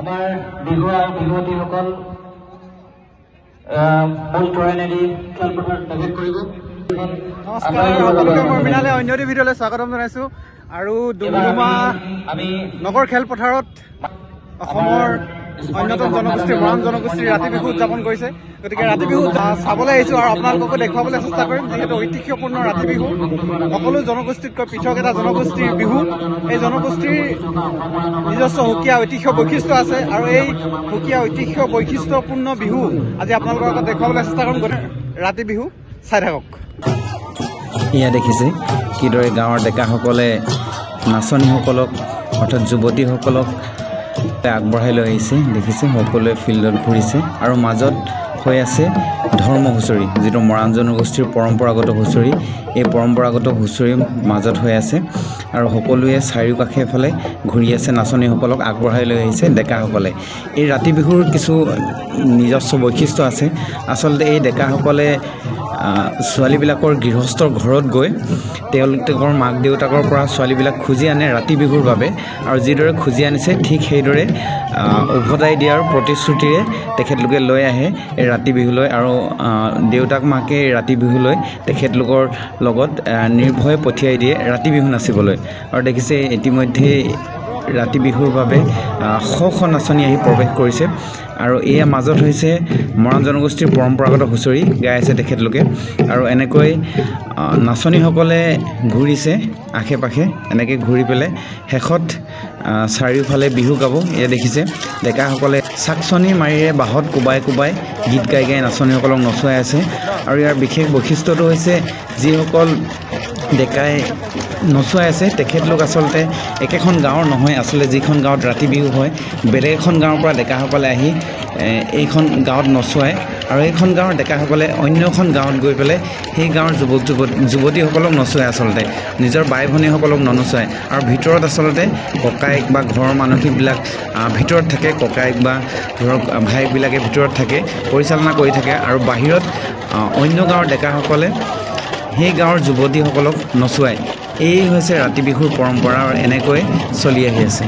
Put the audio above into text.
আমাৰ বিহু আৰু বিহুৱতীসকল মূল তৰাইনেদি খেলপথাৰ প্ৰৱেশ কৰিব। নমস্কাৰ, সকলোকে মই মৃণালে অন্য এটি ভিডিঅ'লৈ স্বাগতম জনাইছোঁ। আৰু ডুমডুমা নগৰ খেলপথাৰত অসমৰ অন্যতম জনগোষ্ঠী মৰাণ জনগোষ্ঠীৰ ৰাতি বিহু উদযাপন কৰিছে। গতিকে ৰাতি বিহু চাবলৈ আহিছোঁ আৰু আপোনালোককো দেখুৱাবলৈ চেষ্টা কৰিম, যিহেতু ঐতিহ্যপূৰ্ণ ৰাতি বিহু, সকলো জনগোষ্ঠীতকৈ পৃথক এটা জনগোষ্ঠীৰ বিহু। এই জনগোষ্ঠীৰ নিজস্ব সুকীয়া ঐতিহ্য বৈশিষ্ট্য আছে আৰু এই সুকীয়া ঐতিহ্য বৈশিষ্ট্যপূৰ্ণ বিহু আজি আপোনালোকৰ আগত দেখুৱাবলৈ চেষ্টা কৰিম। ৰাতি বিহু চাই থাকক। এয়া দেখিছে কিদৰে গাঁৱৰ ডেকাসকলে নাচনীসকলক অৰ্থাৎ যুৱতীসকলক আগবঢ়াই লৈ আহিছে। দেখিছে সকলোৱে ফিল্ডত ঘূৰিছে আৰু মাজত হৈ আছে ধৰ্ম হুঁচৰি, যিটো মৰাণ জনগোষ্ঠীৰ পৰম্পৰাগত হুঁচৰি। এই পৰম্পৰাগত হুঁচৰি মাজত হৈ আছে আৰু সকলোৱে চাৰিওকাষে এফালে ঘূৰি আছে। নাচনীসকলক আগবঢ়াই লৈ আহিছে ডেকাসকলে। এই ৰাতি বিহুৰ কিছু নিজস্ব বৈশিষ্ট্য আছে। আচলতে এই ডেকাসকলে ছোৱালীবিলাকৰ গৃহস্থৰ ঘৰত গৈ তেওঁলোকৰ মাক দেউতাকৰ পৰা ছোৱালীবিলাক খুজি আনে ৰাতি বিহুৰ বাবে, আৰু যিদৰে খুজি আনিছে ঠিক সেইদৰে উভতাই দিয়াৰ প্ৰতিশ্ৰুতিৰে তেখেতলোকে লৈ আহে এই ৰাতি বিহুলৈ। আৰু দেউতাক মাকে ৰাতি বিহুলৈ তেখেতলোকৰ লগত নিৰ্ভয়ে পঠিয়াই দিয়ে ৰাতি বিহু নাচিবলৈ। আৰু দেখিছে ইতিমধ্যে ৰাতি বিহুৰ বাবে শ শ নাচনী আহি প্ৰৱেশ কৰিছে আৰু এয়া মাজত হৈছে মৰাণ জনগোষ্ঠীৰ পৰম্পৰাগত হুঁচৰি গাই আছে তেখেতলোকে। আৰু এনেকৈ নাচনীসকলে ঘূৰিছে আশে পাশে, এনেকৈ ঘূৰি পেলাই শেষত চাৰিওফালে বিহু গাব। এয়া দেখিছে ডেকাসকলে চাকচনি মাৰিৰে বাঁহত কোবাই কোবাই গীত গাই গাই নাচনীসকলক নচুৱাই আছে। আৰু ইয়াৰ বিশেষ বৈশিষ্ট্যটো হৈছে যিসকল ডেকাই নচুৱাই আছে তেখেতলোক আচলতে একেখন গাঁৱৰ নহয়। আচলতে যিখন গাঁৱত ৰাতি বিহু হয় বেলেগ এখন গাঁৱৰ পৰা ডেকাসকলে আহি এইখন গাঁৱত নচুৱায়, আৰু এইখন গাঁৱৰ ডেকাসকলে অন্য এখন গাঁৱত গৈ পেলাই সেই গাঁৱৰ যুৱতীসকলক নচুৱায়। আচলতে নিজৰ বাই ভনীসকলক ননচুৱায়। আৰু ভিতৰত আচলতে ককায়েক বা ঘৰৰ মানুহবিলাক ভিতৰত থাকে, ককায়েক বা ধৰক ভায়েকবিলাকে ভিতৰত থাকে, পৰিচালনা কৰি থাকে, আৰু বাহিৰত অন্য গাঁৱৰ ডেকাসকলে সেই গাঁৱৰ যুৱতীসকলক নচুৱায়। এই হৈছে ৰাতি বিহুৰ পৰম্পৰা আৰু এনেকৈ চলি আহি আছে।